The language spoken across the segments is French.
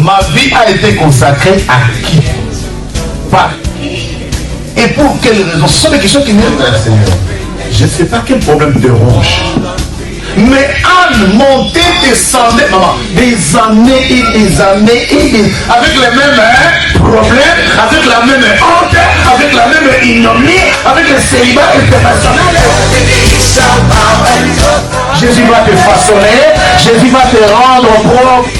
Ma vie a été consacrée à qui? Par qui? Et pour quelle raison? Ce sont des questions qui viennent vers le Seigneur. Je ne sais pas quel problème te ronge. Mais Anne montait, descendait, maman, des années et des années et des... avec les mêmes problèmes, avec la même honte, avec la même ignominie, avec le célibat international. Jésus va te façonner, Jésus va te rendre propre.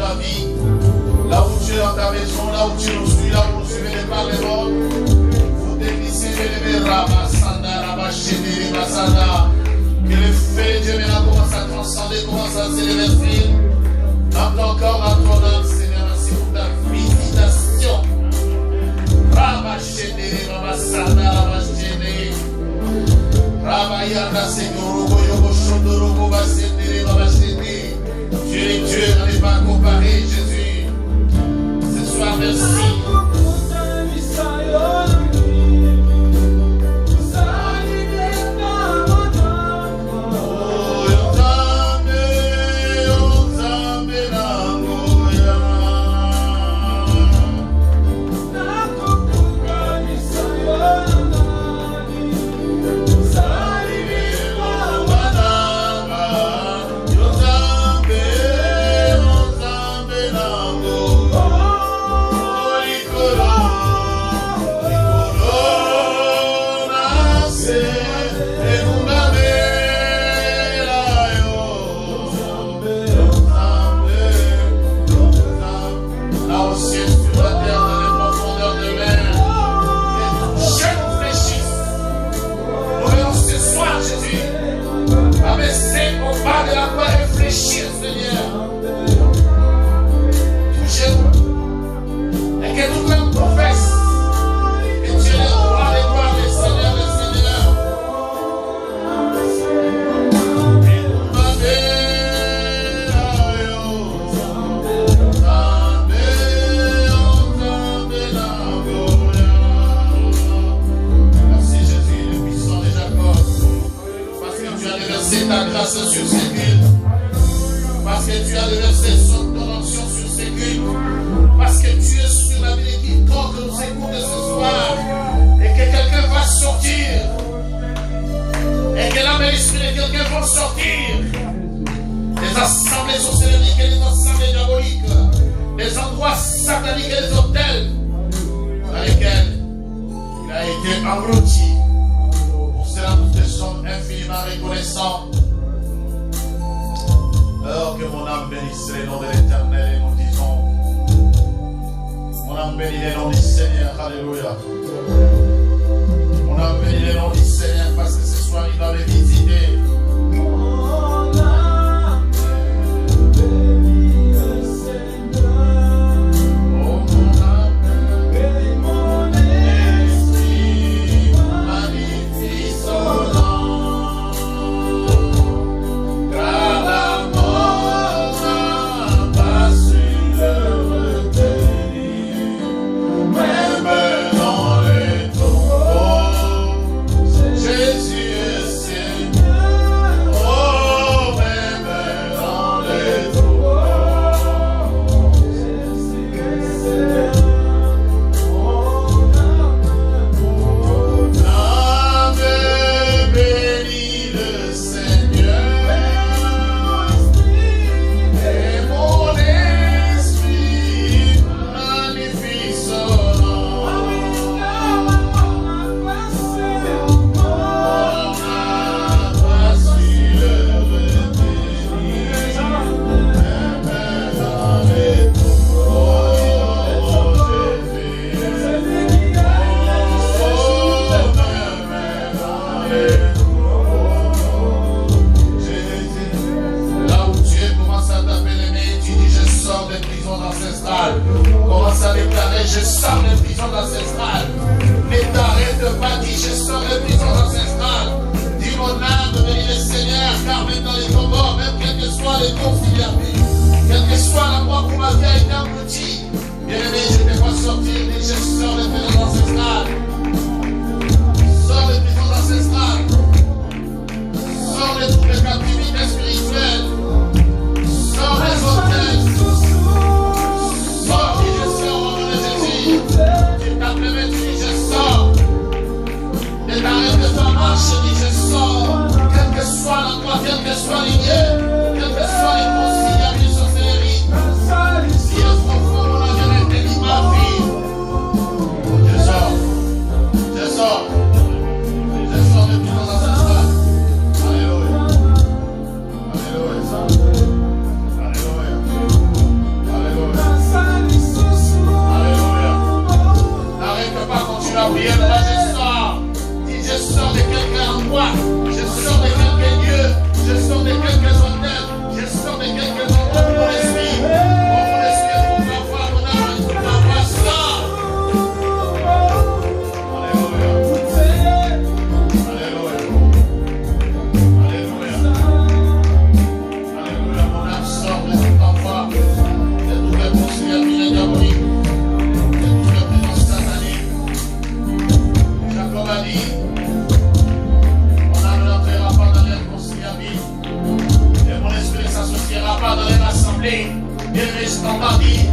ta vie, là où tu es dans ta maison, là où tu nous suis, là où nous suivez les parlements. Vous déglissez les rabasanda, rabachene, les basanda. Que le feu de Dieu maintenant commence à transcender, commence à s'élever. Entends encore dans ton âme, Seigneur, merci pour ta visitation. Rabachene, rabasanda, rabachene. Rabayanda, Senyorogo, Yogo, Shondorogo, Basende, rabachene. Tu es Dieu, n'allez pas comparer, Jésus. Ce soir, merci. appelé. Bien-aimé, je t'entends dire,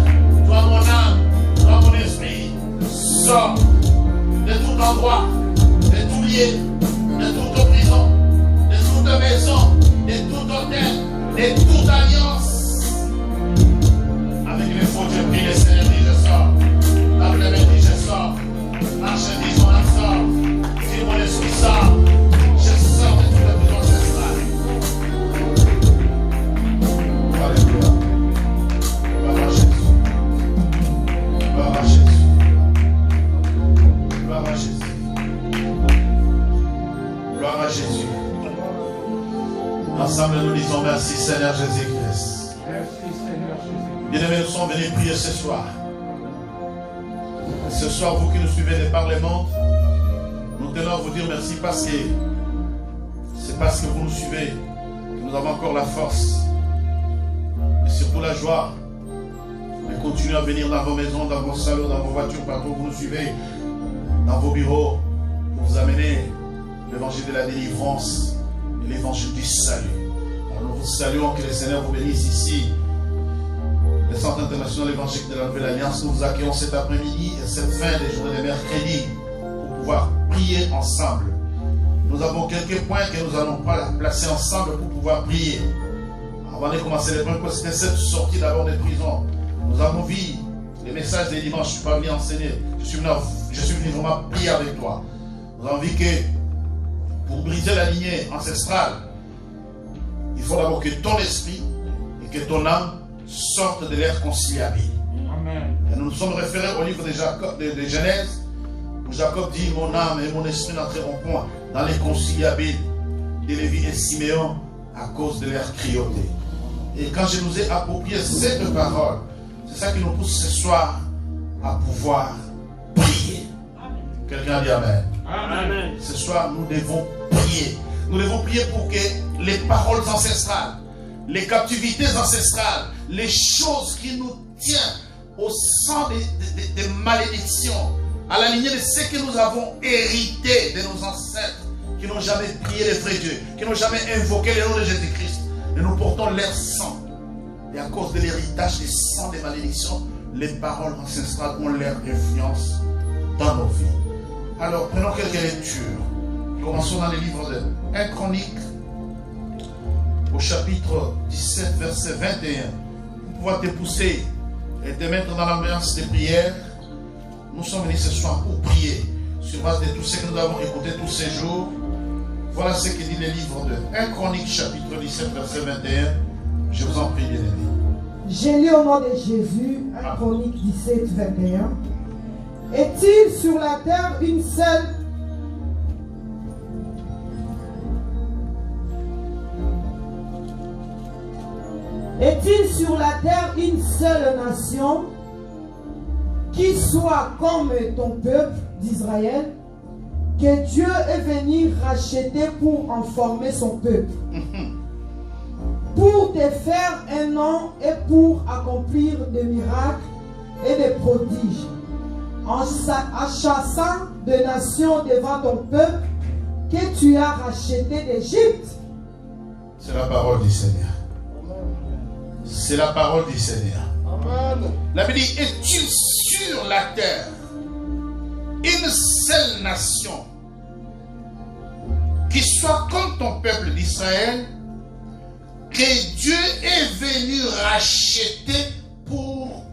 toi mon âme, toi mon esprit, sors de tout endroit, de tout lieu, de toute prison, de toute maison, de tout hôtel, de toute alliance. Avec les faux Dieu, prie le Seigneur, dit je sors. La Bible dit je sors. Marche, dit mon âme sort. Si mon esprit sort, je sors de toute la prison ancestrale. Alléluia. Gloire à Jésus. Gloire à Jésus. Gloire à Jésus. Gloire à Jésus. Ensemble, nous disons merci Seigneur Jésus-Christ. Merci Seigneur Jésus. Bien-aimés, nous sommes venus prier ce soir. Ce soir, vous qui nous suivez de par le monde, nous tenons à vous dire merci parce que c'est parce que vous nous suivez que nous avons encore la force et surtout la joie de continuer à venir dans vos maisons, dans vos salons, dans vos voitures, partout où vous nous suivez, dans vos bureaux, pour vous amener l'évangile de la délivrance et l'évangile du salut. Alors nous vous saluons, que le Seigneur vous bénisse ici. Le Centre international évangélique de la Nouvelle Alliance, nous vous accueillons cet après-midi et cette fin des journées de mercredi pour pouvoir prier ensemble. Nous avons quelques points que nous allons placer ensemble pour pouvoir prier. Avant de commencer les points, c'était cette sortie d'abord de prison. Nous avons vu les messages des dimanches, je ne suis pas venu enseigner, je suis venu vraiment prier avec toi. Nous avons vu que pour briser la lignée ancestrale, il faut d'abord que ton esprit et que ton âme sortent de l'air conciliable. Amen. Et nous nous sommes référés au livre de Genèse, où Jacob dit, mon âme et mon esprit n'entreront point dans les conciliables de Lévi et Siméon à cause de leur cruauté. Et quand je nous ai approprié cette parole, c'est ça qui nous pousse ce soir à pouvoir prier. Quelqu'un dit Amen. Amen. Ce soir, nous devons prier. Nous devons prier pour que les paroles ancestrales, les captivités ancestrales, les choses qui nous tiennent au sang des malédictions, à la lignée de ce que nous avons hérité de nos ancêtres, qui n'ont jamais prié le vrai Dieu, qui n'ont jamais invoqué le nom de Jésus-Christ. Et nous portons leur sang. Et à cause de l'héritage des sangs des malédictions, les paroles ancestrales ont leur influence dans nos vies. Alors, prenons quelques lectures. Commençons dans les livres de 1 Chronique, au chapitre 17, verset 21. Pour pouvoir te pousser et te mettre dans l'ambiance des prières, nous sommes venus ce soir pour prier sur base de tout ce que nous avons écouté tous ces jours. Voilà ce que dit le livre de 1 Chronique, chapitre 17, verset 21. Je vous en prie, bien-aimés. J'ai lu au nom de Jésus, 1 Chronique 17, 21. Est-il sur la terre une seule Est-il sur la terre une seule nation qui soit comme ton peuple d'Israël, que Dieu est venu racheter pour en former son peuple, pour te faire un nom et pour accomplir des miracles et des prodiges, en chassant des nations devant ton peuple que tu as racheté d'Égypte? C'est la parole du Seigneur. C'est la parole du Seigneur. Amen. La Bible dit, est-il sur la terre une seule nation qui soit comme ton peuple d'Israël, que Dieu est venu racheter pour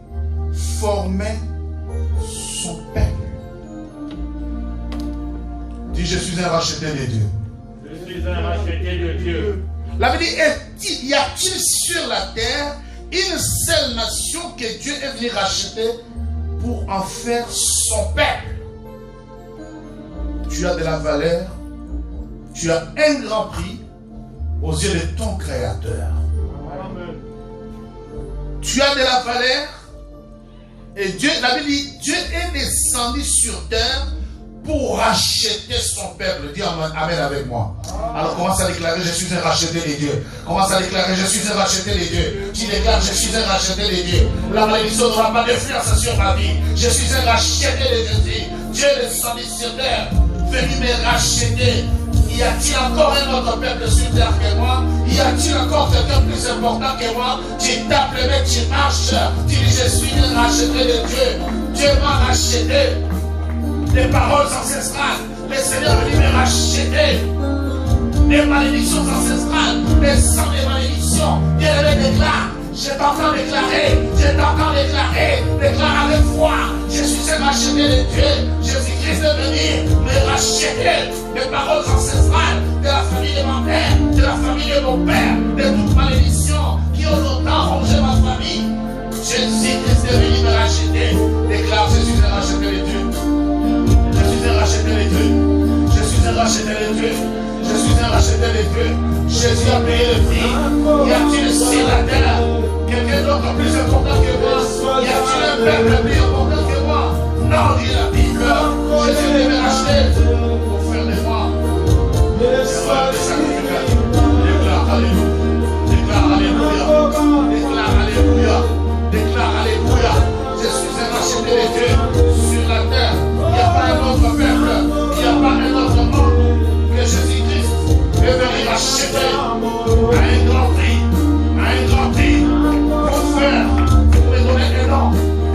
former son peuple? Dis, je suis un racheté de Dieu. Je suis un racheté de Dieu. La Bible dit, y a-t-il sur la terre une seule nation que Dieu est venu racheter pour en faire son peuple? Tu as de la valeur, tu as un grand prix aux yeux de ton Créateur. Amen. Tu as de la valeur et Dieu, la Bible dit, Dieu est descendu sur terre pour racheter son peuple. Dis Amen avec moi. Alors commence à déclarer, je suis un racheté de Dieu. Commence à déclarer, je suis un racheté de Dieu. Tu déclares, je suis un racheté de Dieu. La malédiction n'aura pas d'influence sur ma vie. Je suis un racheté de Jésus. Dieu est descendu sur terre, venu me racheter Y a-t-il encore un autre peuple sur terre que moi? Y a-t-il encore quelqu'un plus important que moi? Tu tapes le mec, tu marches, tu dis je suis le racheté de Dieu. Dieu m'a racheté. Des paroles ancestrales. Le Seigneur est venu me racheter. Des malédictions ancestrales, des sangs des malédictions. Dieu le déclare. Je t'entends déclarer, déclare avec foi. Je suis un racheté de Dieu. Jésus-Christ est venu me racheter des paroles ancestrales de la famille de ma mère, de la famille de mon père, de toute malédiction qui ont longtemps rongé ma famille. Jésus-Christ est venu me racheter. Déclare, je suis un racheté de Dieu. Je suis un racheté de Dieu. Je suis un racheté de Dieu. Je suis un racheté de Dieu. Jésus a payé le prix. Y a-t-il sur la terre quelqu'un d'autre plus important que moi? Y a-t-il un peuple plus important que moi? Non, dit la Bible. Jésus est venu me racheter pour faire de moi des sacrificateurs. Déclare Alléluia. Déclare Alléluia. Déclare Alléluia. Déclare Alléluia. Je suis un racheté de Dieu sur la terre. Il n'y a pas un autre peuple. Il n'y a pas un autre monde que Jésus-Christ est venu racheter à un grand prix. À un grand prix. Pour faire, pour me donner un nom.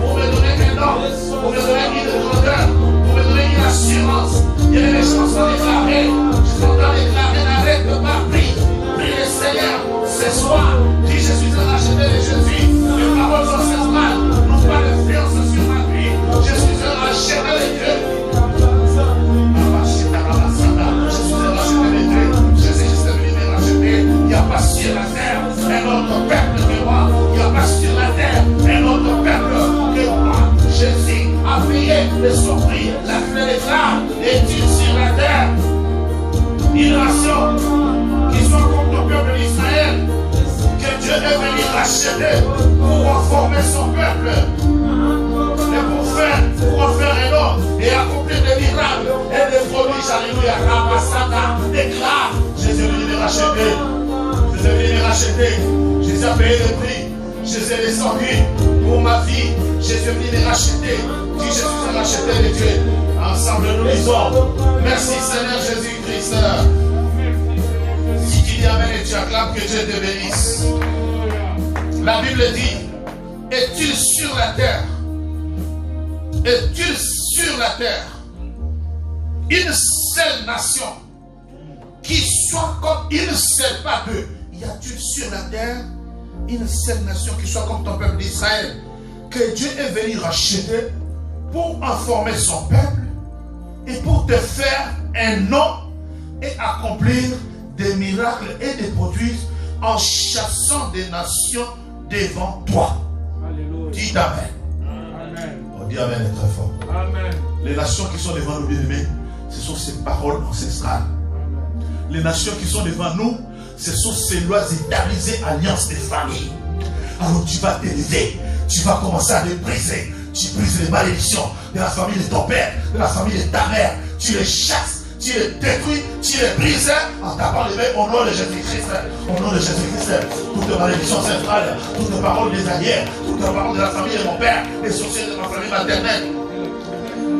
Pour me donner un nom. Pour me donner une grandeur. Pour me donner une assurance. Il y a des chansons déclarées. Je t'entends déclarer, n'arrête pas, prie. Prie le Seigneur ce soir. Dis, je suis un racheté de Jésus. Les paroles ancestrales n'ont pas d'influence sur ma vie. Je suis un racheté de Dieu. Je suis un racheté de Dieu. Jésus-Christ est venu me racheter. Il n'y a pas sur la terre un autre peuple que moi. Il n'y a pas sur la terre un autre peuple que moi. Jésus a payé le son prix. La Bible déclare, est-il sur la terre une nation qui soit comme le peuple d'Israël, que Dieu est venu racheter pour former son peuple et pour en faire un homme et accomplir des miracles et des prodiges. Alléluia. Ramasata déclare, Jésus est venu me racheter. Jésus est venu me racheter. Jésus a payé le prix. Jésus est descendu pour ma vie. Jésus est venu me racheter. Dis, je suis un racheté de Dieu. Ensemble, nous lisons. Merci Seigneur Jésus-Christ. Si tu dis Amen et tu acclames, que Dieu te bénisse. La Bible dit, est-il sur la terre? Est-il sur la terre une seule nation qui soit comme une seule, pas deux? Y a-t-il sur la terre une seule nation qui soit comme ton peuple d'Israël, que Dieu est venu racheter pour en former son peuple et pour te faire un nom et accomplir des miracles et des prodiges en chassant des nations devant toi? Alléluia. Dis Amen. Amen. On dit Amen très fort. Amen. Les nations qui sont devant nous, bien-aimés, ce sont ces paroles ancestrales. Les nations qui sont devant nous, ce sont ces lois établies, alliances des familles. Alors tu vas t'élever, tu vas commencer à les briser. Tu brises les malédictions de la famille de ton père, de la famille de ta mère. Tu les chasses, tu les détruis, tu les brises en tapant les mains au nom de Jésus-Christ. Au nom de Jésus-Christ, toutes les malédictions centrales, toutes les paroles des alliés, toutes les paroles de la famille de mon père, les sorciers de ma famille maternelle.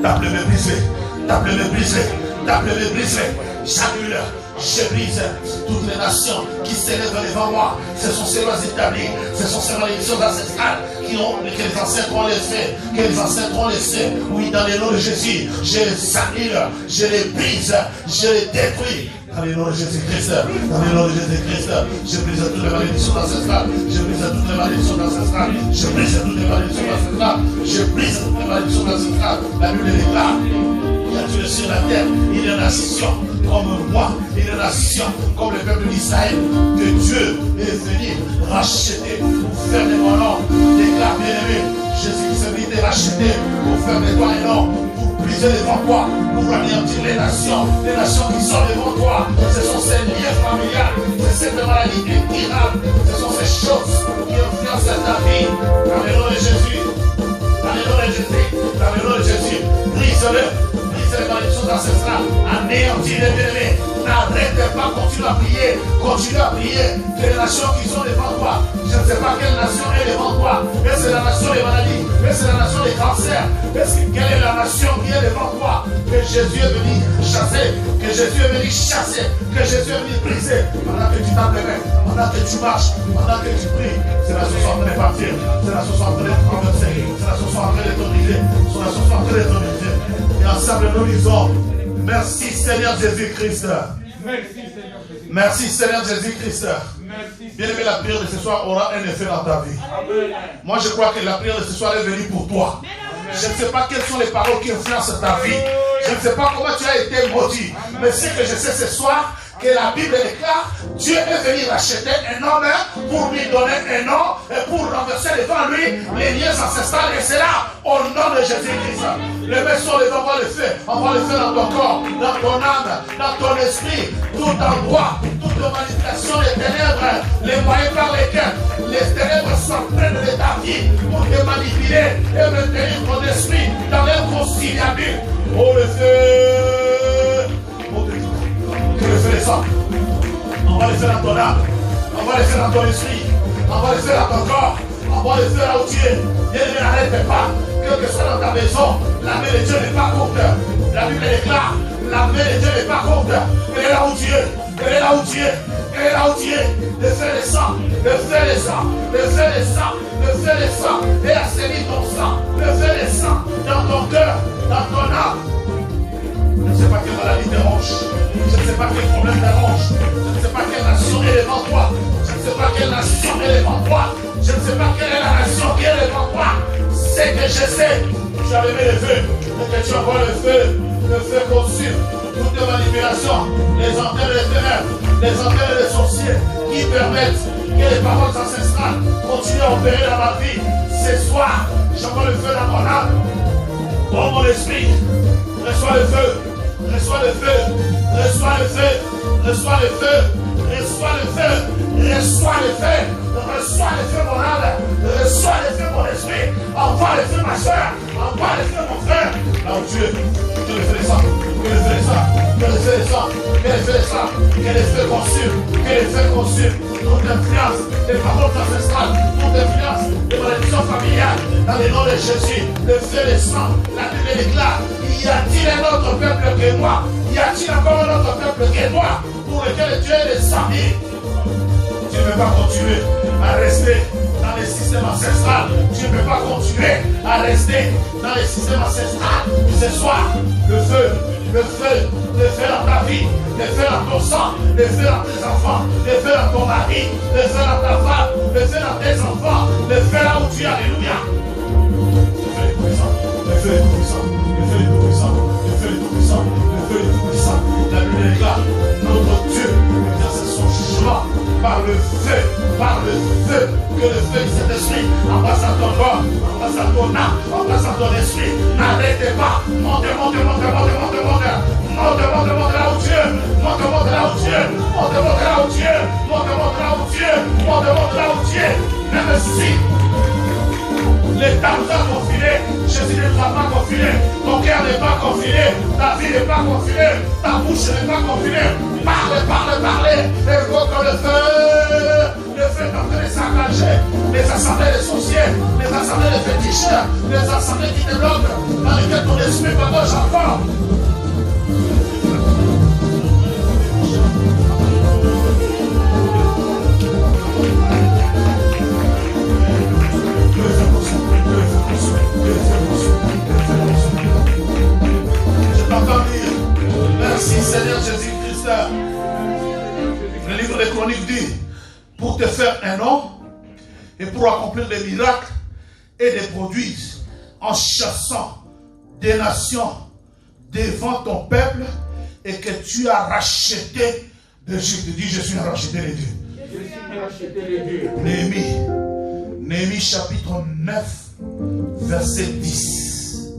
Tape les mains brisées, tape les mains brisées, tape les mains brisées. J'annule. Je brise toutes les nations qui s'élèvent devant moi. Ce sont ces lois établies, ce sont ces malédictions ancestrales que les ancêtres ont laissées, que les ancêtres ont laissées. Oui, dans le nom de Jésus, je les annule, je les brise, je les détruis. Dans le nom de Jésus-Christ, dans le nom de Jésus-Christ, je brise toutes les malédictions ancestrales, je brise toutes les malédictions ancestrales, je brise toutes les malédictions ancestrales, je brise toutes les malédictions ancestrales. La Bible déclare, il y a Dieu sur la terre, il y a une nation comme moi, une nation comme le peuple d'Israël, que Dieu est venu racheter pour faire de mon nom. Déclare bien-aimé, Jésus-Christ est venu te racheter pour faire de toi un nom, pour briser devant toi, pour anéantir les nations qui sont devant toi. Ce sont ces liens familiales, c'est cette maladie incurable, ce sont ces choses qui influencent ta vie. Dans le nom de Jésus, dans le nom de Jésus, dans le nom de Jésus, brise-le. Les malédictions ancestrales, anéantir les bien-aimés. N'arrête pas, continue à prier, que les nations qui sont devant toi, je ne sais pas quelle nation est devant toi, mais c'est la nation des maladies, mais c'est la nation des cancers? Quelle est la nation qui est devant toi? Que Jésus est venu chasser, que Jésus est venu chasser, que Jésus est venu briser. Pendant que tu tapes les mains, pendant que tu marches, pendant que tu pries, ces nations sont en train de partir, ces nations sont en train de traverser, ces nations sont en train d'être brisées, ces nations sont en train d'être brisées. Et ensemble nous disons, merci Seigneur Jésus-Christ. Merci Seigneur Jésus-Christ. Bien aimé, la prière de ce soir aura un effet dans ta vie. Moi je crois que la prière de ce soir est venue pour toi. Je ne sais pas quelles sont les paroles qui influencent ta vie. Je ne sais pas comment tu as été maudit. Mais ce que je sais ce soir, que la Bible déclare, Dieu est venu racheter un homme pour lui donner un nom et pour renverser devant lui les liens ancestrales. Et c'est là, au nom de Jésus-Christ. Le vaisseau, envoie le feu. Envoie le feu dans ton corps, dans ton âme, dans ton esprit, tout endroit, toute manipulation des ténèbres, les moyens par lesquels les ténèbres s'entraînent de ta vie pour te manipuler et maintenir ton esprit dans l'inconciliable. Oh le feu! Que le feu descende. Envoie le feu dans ton âme. Envoie le feu dans ton esprit. Envoie le feu dans ton corps. Envoie le feu là où tu es. Bien-aimé, n'arrête pas. Quel que soit dans ta maison, la main de Dieu n'est pas courte. La Bible déclare, la main de Dieu n'est pas courte. Elle est là où tu es. Elle est là où tu es. Elle est là où tu es. Le feu descend. Le feu descend. Le feu descend. Le feu descend. Et assainit ton sang. Le feu descend dans ton cœur, dans ton âme. Je ne sais pas quelle maladie dérange. Je ne sais pas quel problème dérange. Je ne sais pas quelle nation est devant toi. Je ne sais pas quelle nation est devant toi. Je ne sais pas quelle est la nation qui est devant toi. C'est que je sais. Tu as allumé le feu. Et que tu envoies le feu consume toutes les manipulations, les antennes des ténèbres, les antennes des sorciers qui permettent que les paroles ancestrales continuent à opérer dans ma vie. Ce soir, j'envoie le feu dans mon âme. Oh mon esprit, reçois le feu. Reçois le feu, reçois le feu, reçois le feu, reçois le feu, reçois le feu, reçois le feu mon âme, reçois le feu mon esprit, envoie le feu ma soeur, envoie le feu mon frère. Là où tu es, que le feu descende, que le feu descende, que le feu descende, que le feu descende, que le feu consume, que le feu consume toute influence des paroles ancestrales, toute influence des malédictions familiales, dans le nom de Jésus, le feu descend, la Bible déclare. Y a-t-il un autre peuple que moi? Y a-t-il encore un autre peuple que moi pour lequel Dieu est descendu? Tu ne peux pas continuer à rester dans les systèmes ancestrales. Tu ne peux pas continuer à rester dans les systèmes ancestrales. Ce soir, le feu dans ta vie, le feu dans ton sang, le feu dans tes enfants, le feu dans ton mari, le feu dans ta femme, le feu dans tes enfants, le feu là où tu es, alléluia. Le feu est puissant, le feu est puissant. Le feu est tout puissant, le feu est tout puissant, le feu est tout puissant. La Bible déclare, notre Dieu exerce son jugement par le feu, que le feu de cet esprit embrasse à ton corps, embrasse à ton âme, embrasse à ton esprit. N'arrêtez pas, monte là où tu es, monte là où tu es, même si l'État nous a confinés, Jésus ne nous a pas confinés, ton cœur n'est pas confiné, ta vie n'est pas confinée, ta bouche n'est pas confinée. Parlez, évoque le feu est en train de s'engager. Les assemblées des sorciers, les assemblées des féticheurs, les assemblées qui te bloquent, dans lesquelles ton esprit partage encore. Je t'entends dire, merci Seigneur Jésus-Christ. Le livre des Chroniques dit, pour te faire un nom et pour accomplir des miracles et des prodiges en chassant des nations devant ton peuple et que tu as racheté d'Égypte. Dis, je suis racheté les dieux. Néhémie chapitre 9, verset 10.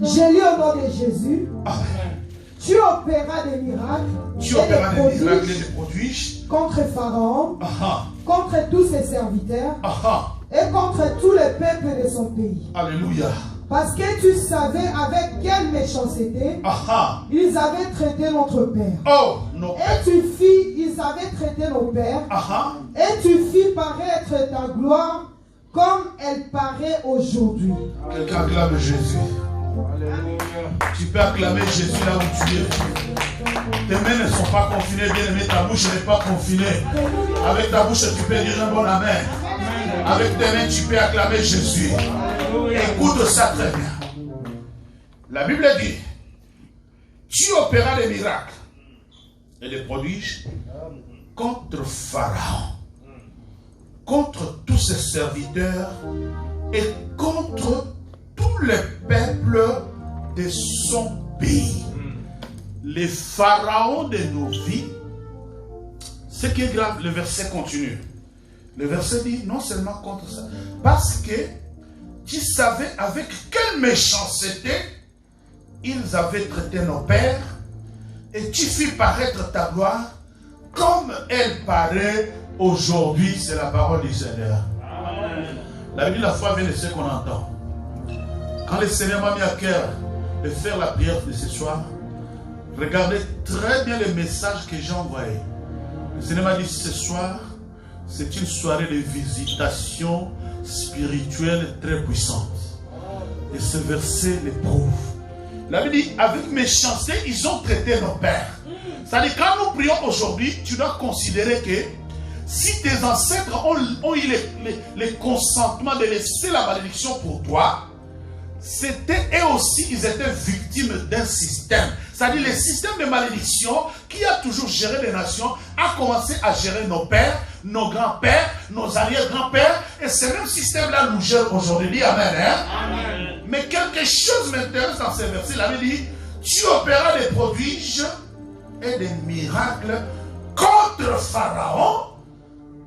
J'ai lu au nom de Jésus. Amen. Tu opéras des miracles et des prodiges contre Pharaon, contre tous ses serviteurs et contre tous les peuples de son pays. Alléluia. Parce que tu savais avec quelle méchanceté ils avaient traité notre père. Oh, ils avaient traité nos pères. Et tu fis paraître ta gloire comme elle paraît aujourd'hui. Quelqu'un acclame Jésus. Tu peux acclamer Jésus là où tu es. Tes mains ne sont pas confinées, bien aimé, ta bouche n'est pas confinée. Avec ta bouche, tu peux dire un bon amen. Avec tes mains, tu peux acclamer Jésus. Écoute ça très bien. La Bible dit, tu opéras des miracles et des prodiges contre Pharaon, contre tous ses serviteurs et contre tous les peuples de son pays. Les pharaons de nos vies, ce qui est grave, le verset continue. Le verset dit non seulement contre ça, parce que tu savais avec quelle méchanceté ils avaient traité nos pères, et tu fis paraître ta gloire comme elle paraît aujourd'hui. C'est la parole du Seigneur. Amen. La Bible, la foi vient de ce qu'on entend. Quand le Seigneur m'a mis à cœur de faire la prière de ce soir, regardez très bien le message que j'ai envoyé. Le Seigneur m'a dit ce soir, c'est une soirée de visitation spirituelle très puissante. Et ce verset le prouve. La Bible dit, avec méchanceté, ils ont traité nos pères. C'est-à-dire, quand nous prions aujourd'hui, tu dois considérer que si tes ancêtres ont eu le consentement de laisser la malédiction pour toi, c'était eux aussi, ils étaient victimes d'un système. C'est-à-dire, le système de malédiction qui a toujours géré les nations a commencé à gérer nos pères, nos grands-pères, nos arrière-grands-pères, et ce même système-là nous gère aujourd'hui. Dis Amen, hein? Amen. Mais quelque chose m'intéresse dans ces versets. La Bible dit, tu opéras des prodiges et des miracles contre Pharaon,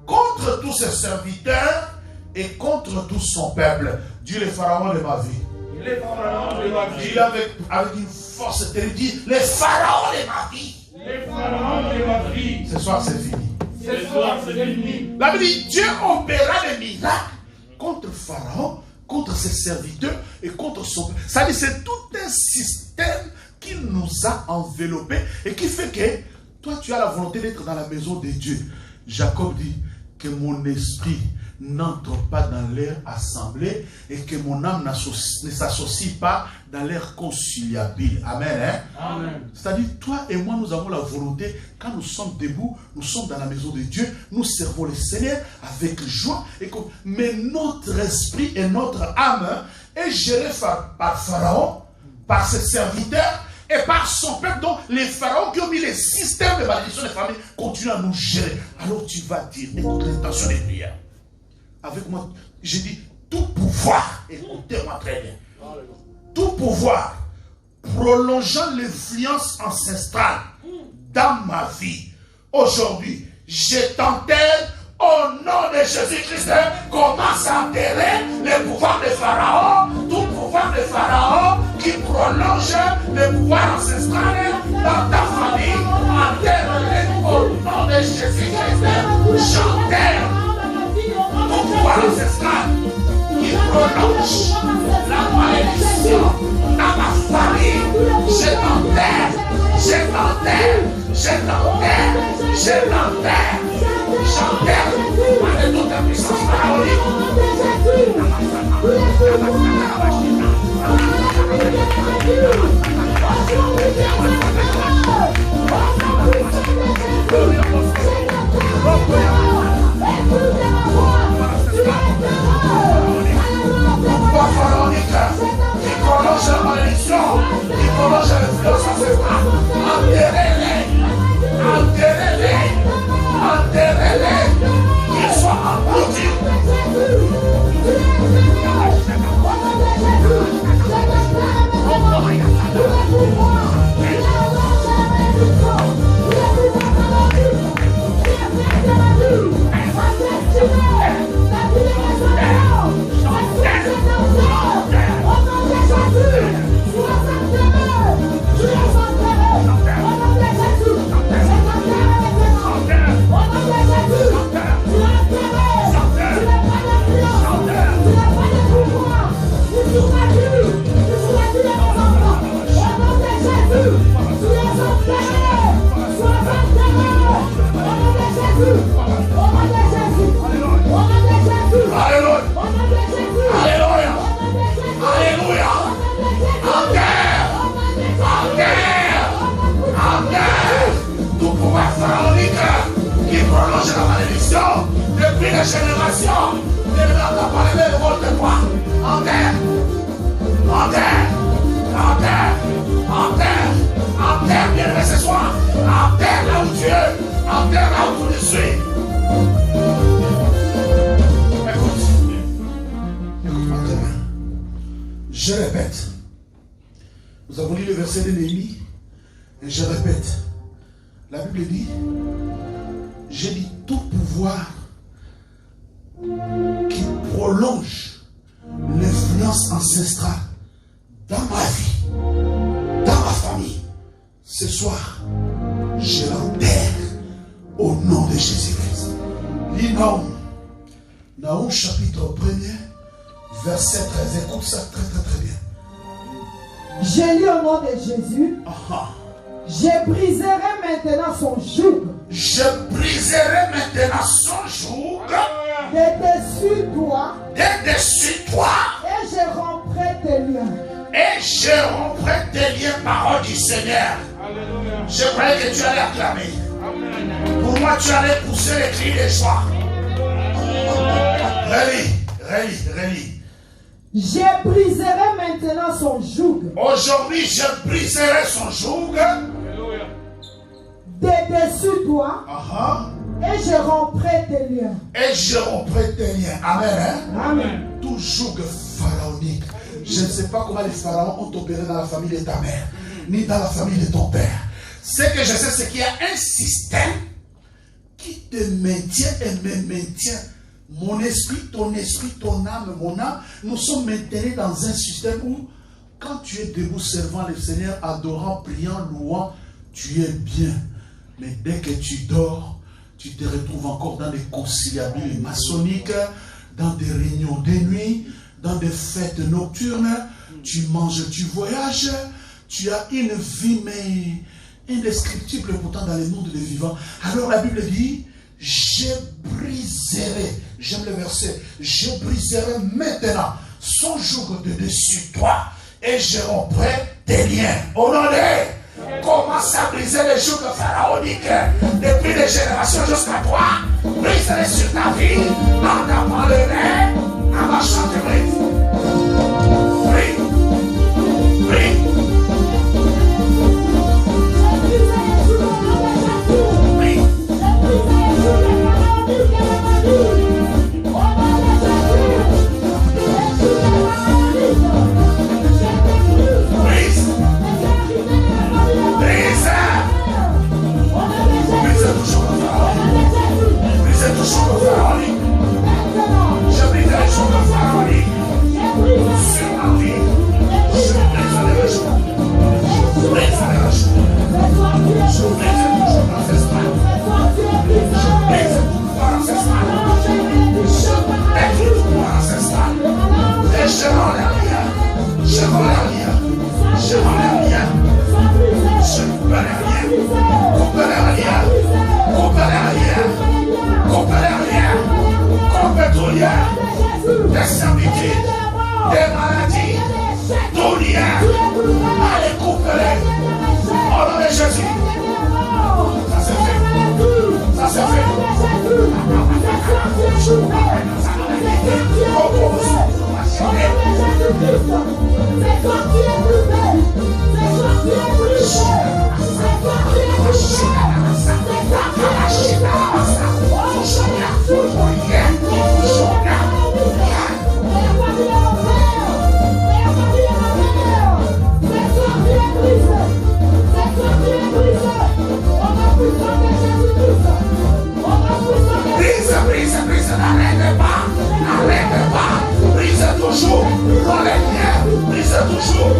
contre tous ses serviteurs et contre tout son peuple. Dis les pharaons de ma vie. Les pharaons de ma vie. Dis avec une force terrible. Dis les pharaons de ma vie. Les pharaons de ma vie. Ce soir c'est fini. Ce soir c'est fini. La Bible dit, Dieu opéra des miracles contre Pharaon, contre ses serviteurs et contre son peuple. Ça dit, c'est tout un système qui nous a enveloppés et qui fait que toi tu as la volonté d'être dans la maison de Dieu. Jacob dit que mon esprit n'entre pas dans leur assemblée et que mon âme ne s'associe pas dans leur conciliabile. Amen. Hein? Amen. C'est-à-dire, toi et moi, nous avons la volonté, quand nous sommes debout, nous sommes dans la maison de Dieu, nous servons le Seigneur avec joie. Mais notre esprit et notre âme est géré par Pharaon, par ses serviteurs et par son peuple. Donc, les pharaons qui ont mis les systèmes de malédiction des familles continuent à nous gérer. Alors, tu vas dire, écoute l'intention des prières. Avec moi, j'ai dit tout pouvoir, écoutez-moi très bien, tout pouvoir prolongeant l'influence ancestrale dans ma vie, aujourd'hui, je t'enterre au nom de Jésus-Christ. Commence à enterrer le pouvoir de Pharaon, tout pouvoir de Pharaon qui prolonge le pouvoir ancestral dans ta famille. Enterre-le au nom de Jésus-Christ. J'enterre tout pouvoir ancestral qui prolonge la malédiction dans ma famille. Je t'enterre, je t'enterre, je t'enterre, je t'enterre, j'enterre avec toute la puissance pharaonique. Pouvoir pharaonique qui prolonge la malédiction, qui prolonge l'influence ancestrale. Enterrez-les, enterrez-les, enterrez-les, qu'ils soient engloutis. générations ne n'entendent pas les révoltes de toi. Enterre, enterre, enterre, enterre, enterre, bien-aimé ce soir. Enterre là où tu es, enterre là où tu suis. Écoute maintenant. Je répète. Nous avons lu le verset de Néhémie. Et je répète. La Bible dit, j'ai dit tout pouvoir qui prolonge l'influence ancestrale dans ma vie, dans ma famille. Ce soir, je l'enterre au nom de Jésus-Christ. Lis Naoum. Naoum chapitre 1er, verset 13. Écoute ça très très très bien. J'ai lu au nom de Jésus. Je briserai maintenant son joug. Je briserai maintenant son joug. De toi. De toi. Et je romprai tes liens. Et je romprai tes liens, parole du Seigneur. Alléluia. Je croyais que tu allais acclamer. Amen. Pour moi, tu allais pousser les cris de joie. Relis. Je briserai maintenant son joug. Aujourd'hui, je briserai son joug. Alléluia. De toi. Et je romprai tes liens. Et je romprai tes liens. Amen. Hein? Amen. Tout joug pharaonique. Je ne sais pas comment les pharaons ont opéré dans la famille de ta mère, ni dans la famille de ton père. Ce que je sais, c'est qu'il y a un système qui te maintient et me maintient. Mon esprit, ton âme, mon âme, nous sommes maintenus dans un système où, quand tu es debout servant le Seigneur, adorant, priant, louant, tu es bien. Mais dès que tu dors, tu te retrouves encore dans des conciliabules maçonniques, dans des réunions de nuit, dans des fêtes nocturnes, tu manges, tu voyages, tu as une vie mais indescriptible pourtant dans le monde des vivants. Alors la Bible dit, je briserai, j'aime le verset, je briserai maintenant son joug de dessus toi et je romprai tes liens. Au nom de, commence à briser les jougs pharaoniques depuis les générations jusqu'à toi. Brise-les sur ta vie, en tapant le nez, en marchant de brise. Prie. Des servitudes, des maladies, tout lien, allez couper-les au nom de Jésus. Ça c'est fait. Ça c'est fait. Brise, n'arrête pas, brise toujours dans les liens, brise toujours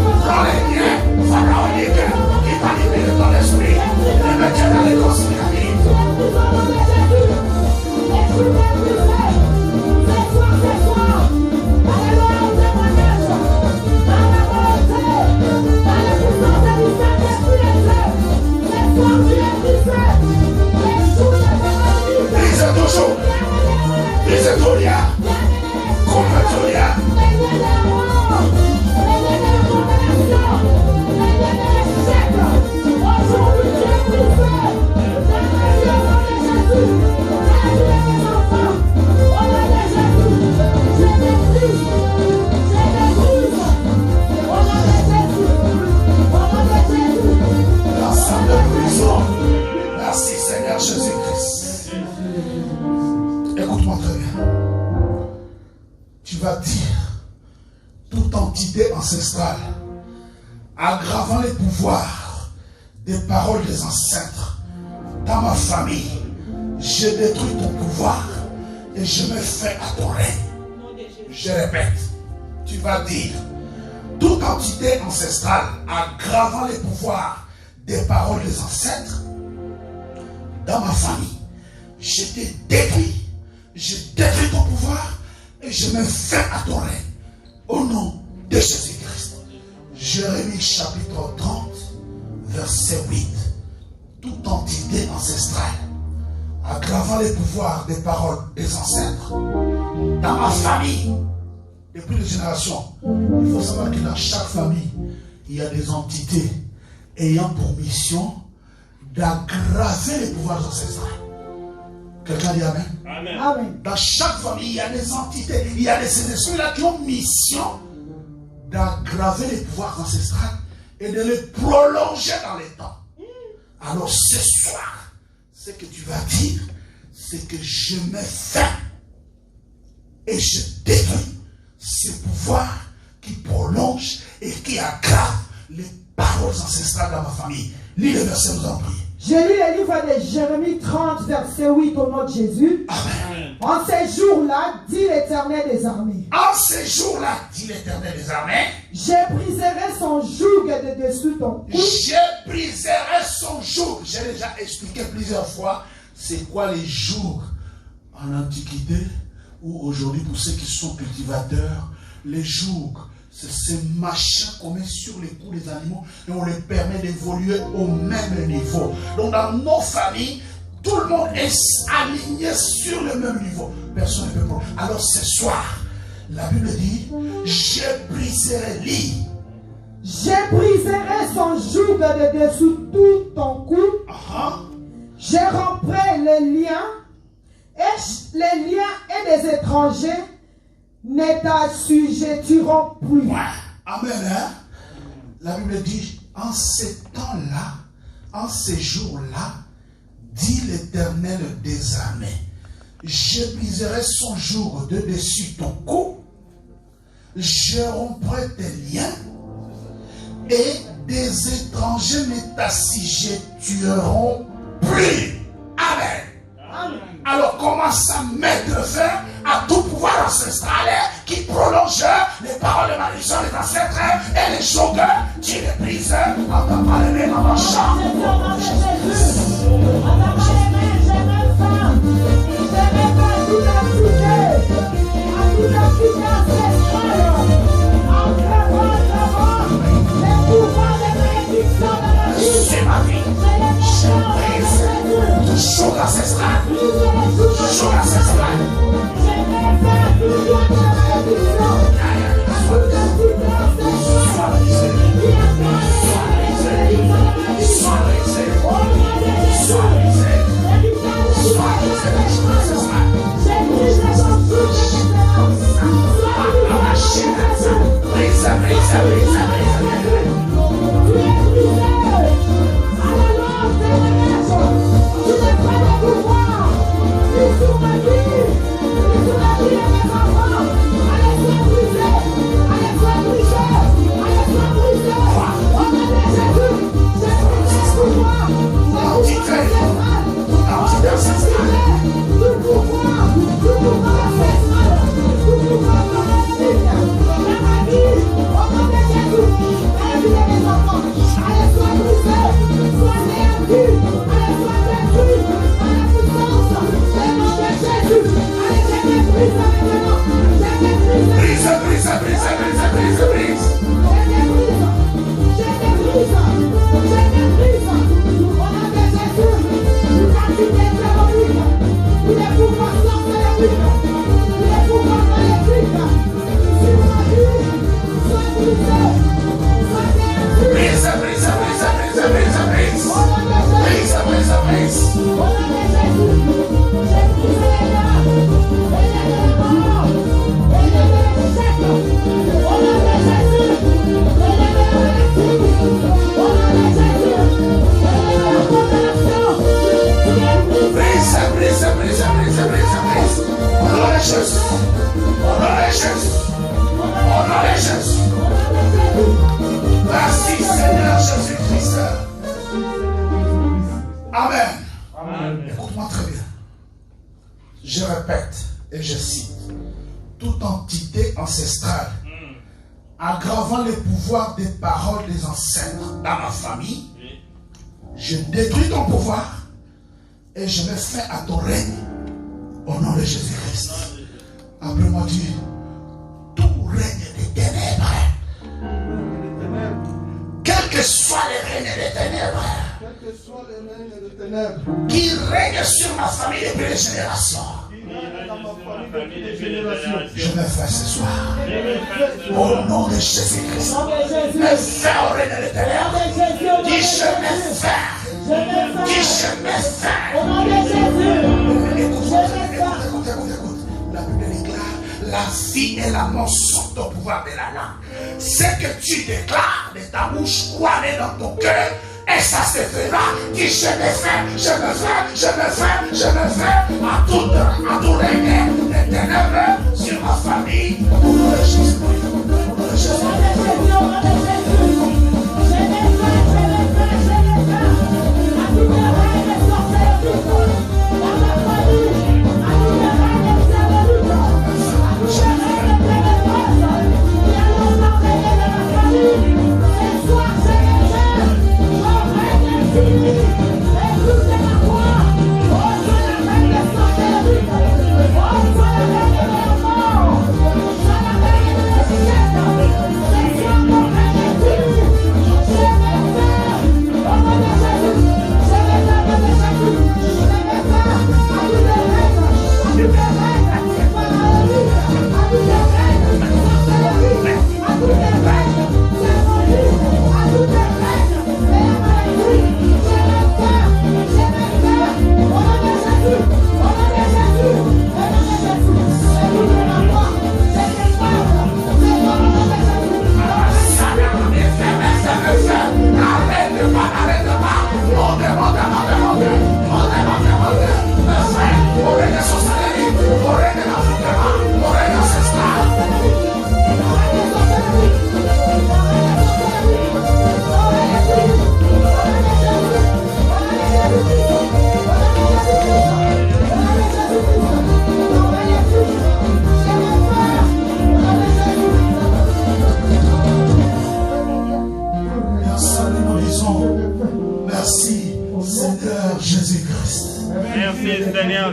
vas dire, toute entité ancestrale, aggravant les pouvoirs des paroles des ancêtres, dans ma famille, je détruis ton pouvoir et je me fais adorer. Je répète, tu vas dire, toute entité ancestrale aggravant les pouvoirs des paroles des ancêtres, dans ma famille, je te détruis, je détruis ton pouvoir et je me fais adorer. Au nom de Jésus-Christ. Jérémie chapitre 30, verset 8. Toute entité ancestrale aggravant les pouvoirs des paroles des ancêtres dans ma famille, depuis les générations. Il faut savoir que dans chaque famille, il y a des entités ayant pour mission d'aggraver les pouvoirs ancestrales. Quelqu'un dit Amen? Amen. Amen. Dans chaque famille, il y a des entités, il y a ces esprits-là qui ont mission d'aggraver les pouvoirs ancestrales et de les prolonger dans les temps. Alors ce soir, ce que tu vas dire, c'est que je me fais et je détruis ces pouvoirs qui prolongent et qui aggravent les paroles ancestrales dans ma famille. Lis le verset, nous en prions. Je lis le livre de Jérémie 30, verset 8 au nom de Jésus. Amen. En ces jours-là, dit l'Éternel des armées. En ces jours-là, dit l'Éternel des armées, Je briserai son joug de dessous ton cou. je briserai son joug. J'ai déjà expliqué plusieurs fois c'est quoi les jours en Antiquité ou aujourd'hui pour ceux qui sont cultivateurs. Les jougs, c'est ces machins qu'on met sur les coups des animaux et on les permet d'évoluer au même niveau. Donc dans nos familles, tout le monde est aligné sur le même niveau. Personne ne peut prendre. Alors ce soir, la Bible dit, je briserai l'île. Je briserai son joug de dessous tout ton cou. Je romprai les liens et les étrangers ne t'assujettiront plus. Ouais. Amen. Hein? La Bible dit, en ces temps-là, en ces jours-là, dit l'Éternel des armées, je briserai son joug de dessus ton cou, je romprai tes liens, et des étrangers ne t'assujettiront plus. Amen. Amen. Alors commence à mettre fin à tout pouvoir ancestral qui prolonge les paroles de malédiction des ancêtres et les jougs, tu les brises en t'en parler dans le chant. C'est ma vie. Je brise joug ancestral. Joug ancestral. Jésus. Au nom de Jésus. Merci Seigneur Jésus-Christ. Amen. Écoute-moi très bien. Je répète et je cite. Toute entité ancestrale aggravant les pouvoirs des paroles des ancêtres dans ma famille, je détruis ton pouvoir et je mets fin à ton règne au nom de Jésus-Christ. Après moi dire, tout règne des ténèbres, quels que soient les règnes des ténèbres, qui règnent sur ma famille depuis les générations, je me fais ce soir. Au nom de Jésus-Christ. Me fais au règne des ténèbres. Dis je me fais. Dis je me fais. Au nom de Jésus. Écoute. La Bible déclare, la vie et la mort sont au pouvoir de la langue. Ce que tu déclares de ta bouche, crois-le dans ton cœur. Et ça se fera. Dis je me fais, je me fais, je me fais, je me fais à tout règne des ténèbres sur ma famille. Au nom de Jésus. Au nom de Jésus.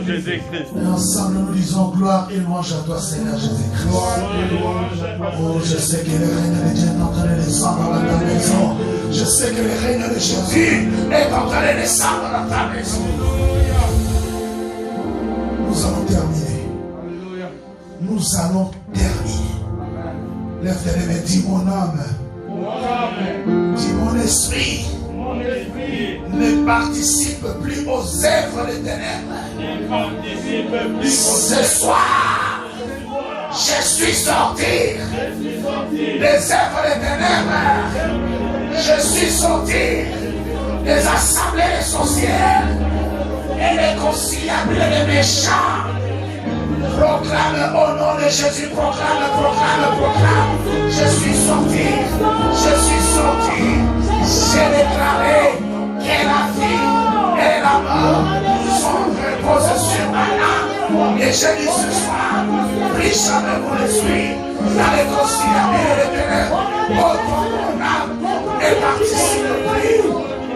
Jésus-Christ. Et ensemble nous disons gloire et louange à toi Seigneur Jésus-Christ. Oh, je sais que le règne de Dieu est en train de descendre dans ta maison. Je sais que le règne de Jésus est en train de descendre dans ta maison. Nous allons terminer. Nous allons terminer. Lève-toi et dis mon âme. Dis mon esprit. Ne participe plus aux œuvres des ténèbres. Ce soir, je suis sorti des œuvres des ténèbres. Je suis sorti des assemblées des sorcières et des conciliables des méchants. Proclame au nom de Jésus, proclame. Je suis sorti. J'ai déclaré que la vie et la mort sont reposées sur ma âme. Et je dis ce soir, prie jamais mon esprit dans les conciliables et les ténèbres. Autour mon âme et participe plus.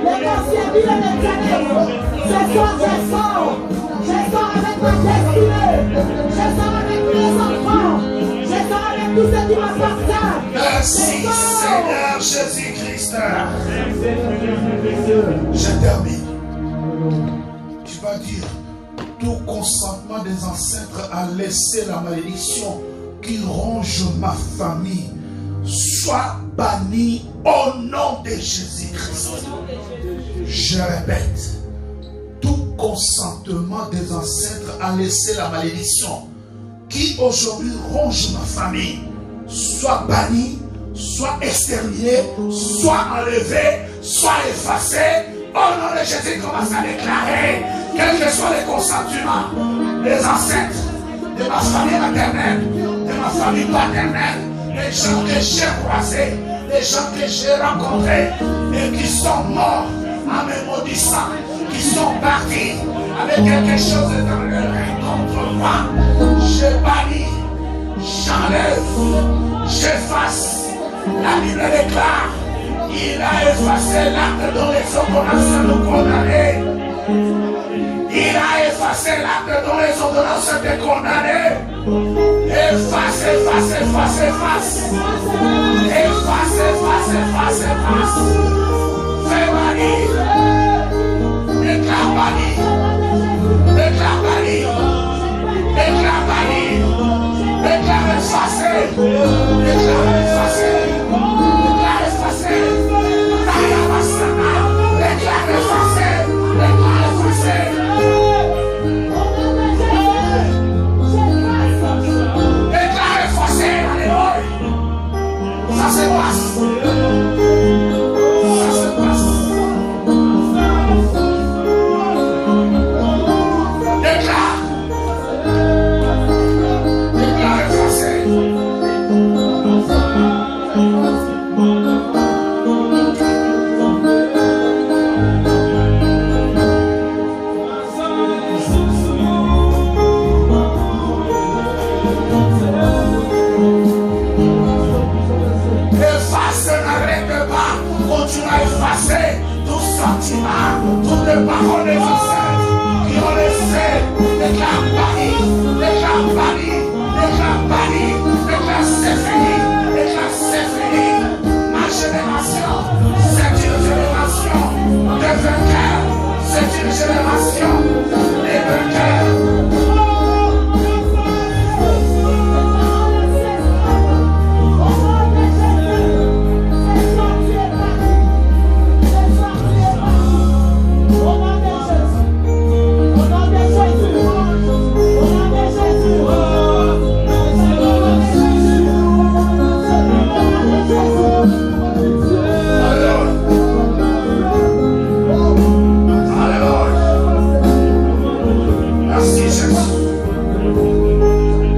Les conciliables et les ténèbres. Ce soir, je sors. Je sors avec ma destinée. Je sors avec mes enfants. Je sors avec tout ce qui m'appartient. Merci Seigneur Jésus-Christ. Je termine. Tu vas dire, tout consentement des ancêtres à laisser la malédiction qui ronge ma famille soit banni au nom de Jésus-Christ. Je répète, tout consentement des ancêtres à laisser la malédiction qui aujourd'hui ronge ma famille soit banni, soit exterminé, soit enlevé, soit effacé. Au nom de Jésus, commence à déclarer, quels que soient les consentiments des ancêtres, de ma famille maternelle, de ma famille familles paternelles, les gens que j'ai croisés, les gens que j'ai rencontrés et qui sont morts en me maudissant, qui sont partis avec quelque chose dans le rein contre moi. Je bannis, j'enlève, j'efface. La Bible déclare, il a effacé l'acte dont les ordonnances nous condamnaient. Il a effacé l'acte dont les ordonnances étaient condamnées. Efface, efface, efface, efface. Efface, efface, efface, efface. Fais bannir. Déclare bannir. Déclare bannir. Déclare bannir. Déclare effacé. Déclare effacé. Déclare effacé. Déclare effacé. Déclare effacé. Déclare effacé. Alléluia. Ça se passe. Ça se passe. Déclare. Déclare effacé. Toutes les paroles des ancêtres qui ont laissé, déclare banni, déclare banni, déclare banni, déclare c'est fini, déclare c'est fini. Ma génération, c'est une génération de vainqueurs, c'est une génération de vainqueurs.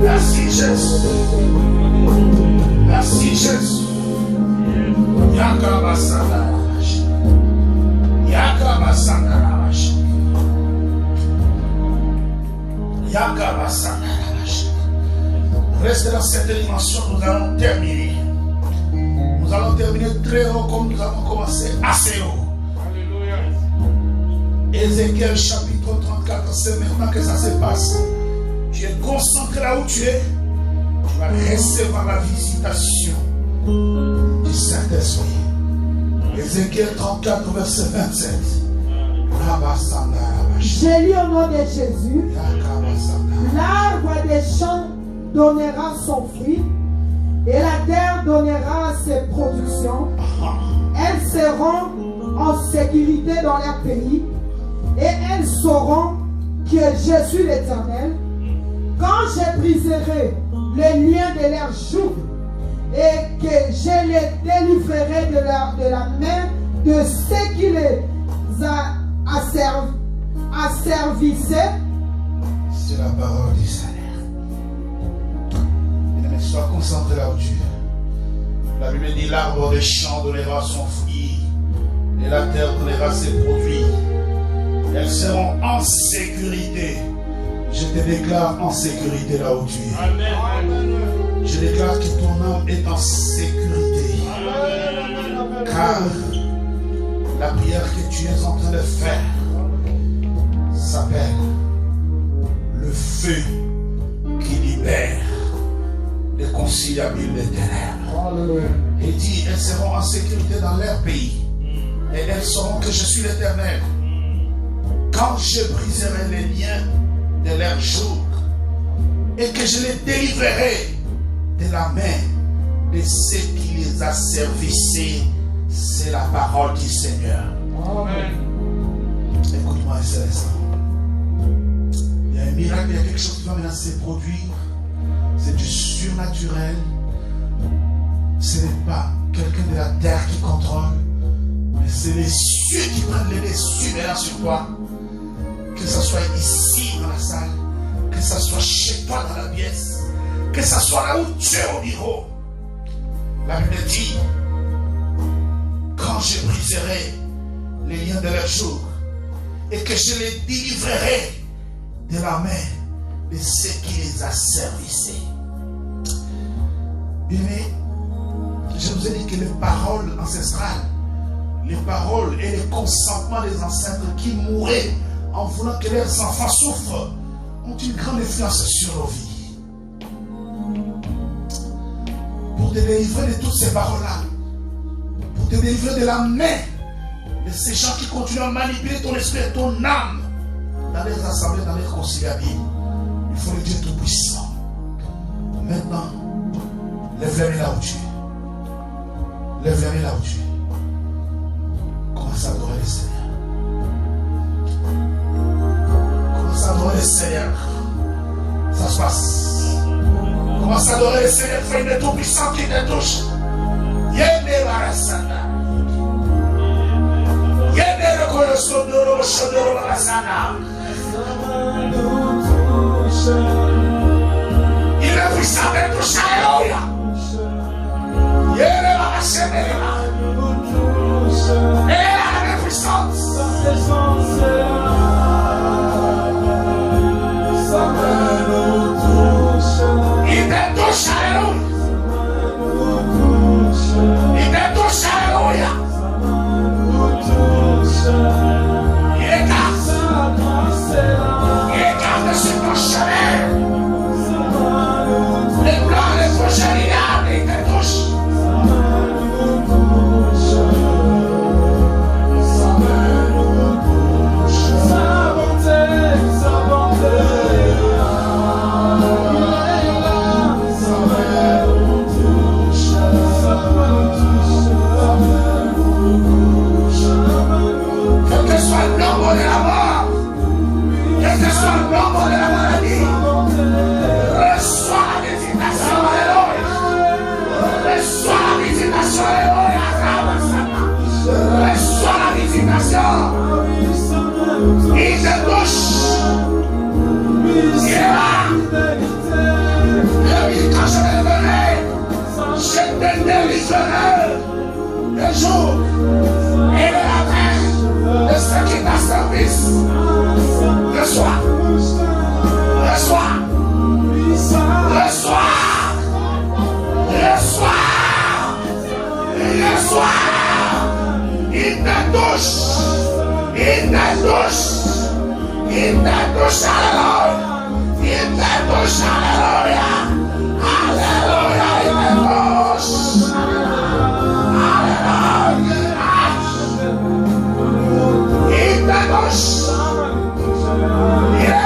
Merci Jésus. Reste dans cette dimension, nous allons terminer. Nous allons terminer très haut comme nous avons commencé, assez haut. Alléluia. Ézéchiel chapitre 34, c'est maintenant que ça se passe. Tu es concentré là où tu es. Tu vas recevoir la visitation du Saint-Esprit. Ézéchiel 34, verset 27. J'ai lu au nom de Jésus. L'arbre des champs donnera son fruit et la terre donnera ses productions. Elles seront en sécurité dans leur pays et elles sauront que je suis l'Éternel. Quand je briserai les liens de leur joug et que je les délivrerai de la main de ceux qui les asservissaient. C'est la parole du Seigneur. Mais sois concentré là où tu es. La Bible dit l'arbre des champs donnera son fruit et la terre donnera ses produits. Elles seront en sécurité. Je te déclare en sécurité là où tu es. Amen. Je déclare que ton âme est en sécurité. Car la prière que tu es en train de faire s'appelle le feu qui libère les conciliabules des ténèbres. Et dit, elles seront en sécurité dans leur pays. Et elles sauront que je suis l'Éternel. Quand je briserai les liens de leur joug et que je les délivrerai de la main de ceux qui les asservissaient. C'est la parole du Seigneur. Amen. Écoute-moi un seul instant. Il y a un miracle, il y a quelque chose qui va maintenant se produire. C'est du surnaturel. Ce n'est pas quelqu'un de la terre qui contrôle, mais c'est les cieux qui prennent les dessus maintenant sur toi. Que ce soit ici dans la salle, que ce soit chez toi dans la pièce, Que ce soit là où tu es au bureau. La Bible dit, quand je briserai les liens de leur jour et que je les délivrerai de la main de ceux qui les asservissaient. Bien, je vous ai dit que les paroles ancestrales, les paroles et les consentements des ancêtres qui mouraient en voulant que leurs enfants souffrent ont une grande influence sur nos vies. Pour te délivrer de toutes ces paroles-là, pour te délivrer de la main de ces gens qui continuent à manipuler ton esprit et ton âme dans les assemblées, dans les conciliations, il faut le Dieu Tout-Puissant. Maintenant, lève-les là où tu es. Lève-les là où tu es. Commence à adorer le Seigneur. Commence à adorer le Seigneur. Ça se passe. Commence à adorer le Seigneur. Fais une Tout-Puissant qui te touche. Yéné Barasana. Yéné Rokoyo Sondoro Shodoro Barasana. Il est puissant de toucher. Alléluia. Yéné Barasana. Et la puissance. Il te touche, alléluia. Il te touche, alléluia. Il écarte sur ton chemin les plans, les projets, il te touche. Il te touche. Il est là. Quand je vais venir, je te délivrerai le jour et le matin de ce qui t'a service. Reçois. Reçois. Reçois. Reçois. Reçois. Il te touche. Il te touche. Il te touche, alléluia. Il te touche, alléluia. Alléluia, il te touche. Alléluia. Il te touche. Il est là.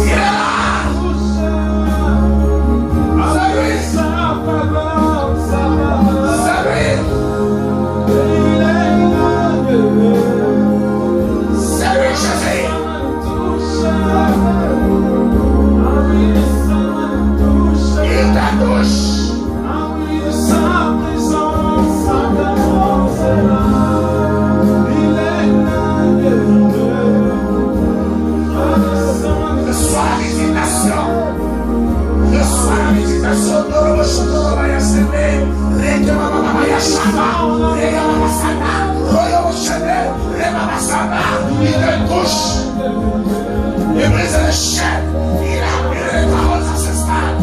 Il est là. Il te touche. Il brise les chaînes. Il a mis les paroles ancestrales.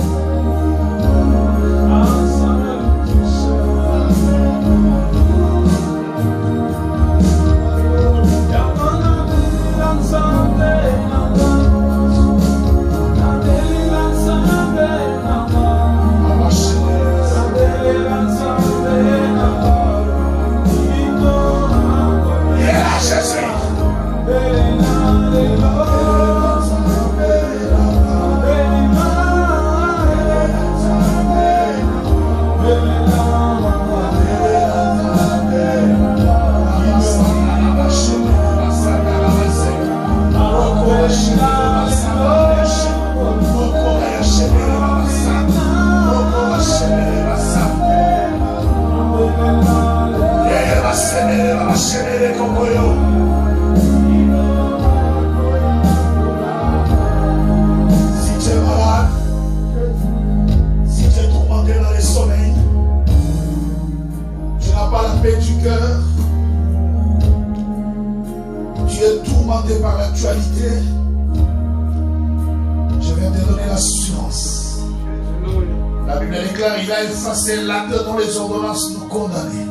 déclare, il a effacé l'acte dont les ordonnances nous condamnaient.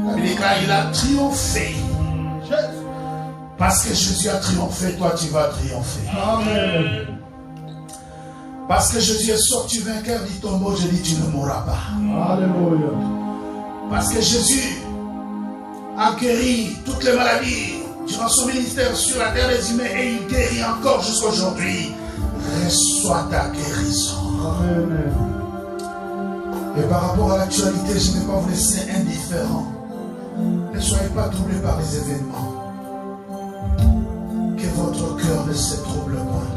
La Bible déclare, il a triomphé. Parce que Jésus a triomphé, toi tu vas triompher. Amen. Parce que Jésus est sorti vainqueur du tombeau, je dis tu ne mourras pas. Alléluia. Parce que Jésus a guéri toutes les maladies durant son ministère sur la terre des humains et il guérit encore jusqu'à aujourd'hui. Reçois ta guérison. Amen. Et par rapport à l'actualité, je ne vais pas vous laisser indifférents. Ne soyez pas troublés par les événements. Que votre cœur ne se trouble pas.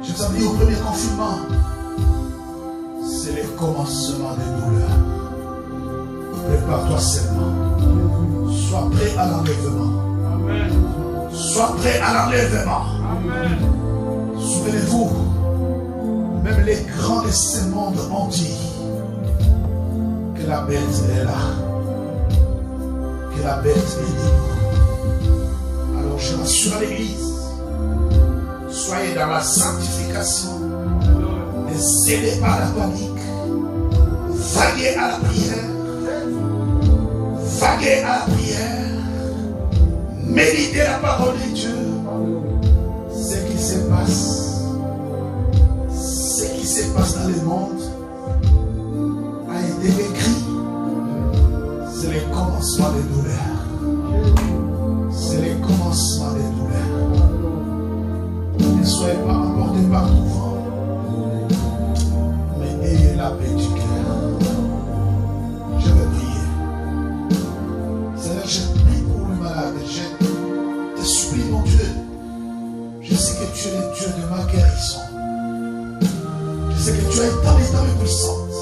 Je vous avais dit au premier confinement, c'est le commencement des douleurs. Prépare-toi seulement. Sois prêt à l'enlèvement. Amen. Sois prêt à l'enlèvement. Amen. Souvenez-vous, même les grands de ce monde ont dit que la bête est là. Que la bête est libre. Alors je rassure l'église. Soyez dans la sanctification. Ne cédez pas à la panique. Vaguez à la prière. Vaguez à la prière. Méditez la parole de Dieu. Ce qui se passe dans le monde a été écrit. C'est le commencement des douleurs. C'est le commencement des douleurs. Ne soyez pas emportés par tout vent, mais ayez la paix du cœur. Je vais prier. Seigneur, je prie pour le malade. Je te supplie, mon Dieu. Je sais que tu es le Dieu de ma guérison. Je sais que tu es tant et tant puissante.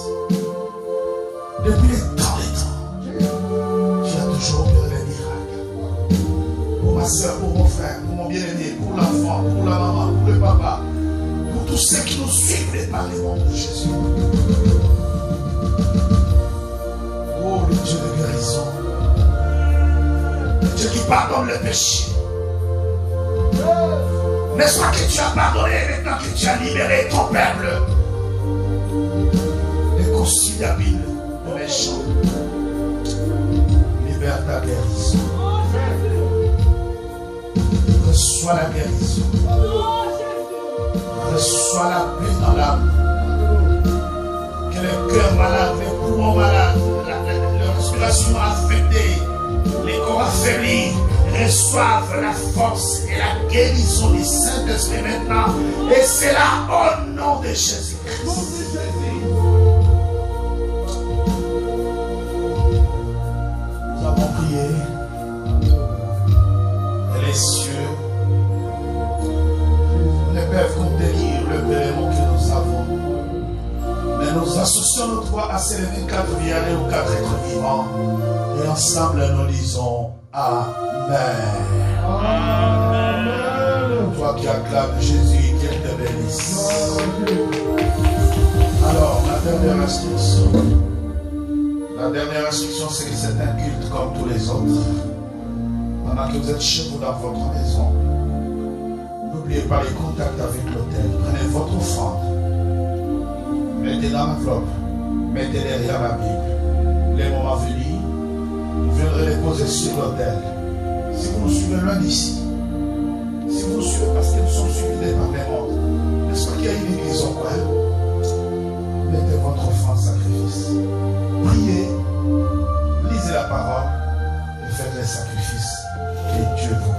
Depuis les temps et temps, tu as toujours opéré les miracles. Pour ma soeur, pour mon frère, pour mon bien-aimé, pour l'enfant, pour la maman, pour le papa, pour tous ceux qui nous suivent par les noms de Jésus. Oh, le Dieu de guérison. Le Dieu qui pardonne le péché. N'est-ce pas que tu as pardonné maintenant que tu as libéré ton peuple des conciliabiles de méchants? Libère ta guérison. Reçois la guérison. Reçois la paix dans l'âme. Que le cœur malade, les poumons malades, la respiration affectée, les corps affaiblis reçoivent la force et la guérison du Saint-Esprit maintenant. Et c'est là au nom de Jésus-Christ. Nous avons prié. Et les cieux ne peuvent contenir le paiement que nous avons. Mais nous associons notre voix à ces 24 vianney aux 4 êtres vivants. Et ensemble nous disons Amen. Amen. Toi qui acclames Jésus, qu'il te bénisse. Alors, la dernière instruction. La dernière instruction, c'est que c'est un culte comme tous les autres. Pendant que vous êtes chez vous dans votre maison, n'oubliez pas les contacts avec l'autel. Prenez votre offrande. Mettez dans l'enveloppe. Mettez derrière la Bible. Les moments venus, vous viendrez les poser sur l'autel. Si vous nous suivez loin d'ici, si vous nous suivez parce que nous sommes suivis par les mondes, n'est-ce pas qu'il y a une église au coin? Mettez votre offrande sacrifice. Priez, lisez la parole et faites les sacrifices. Et Dieu vous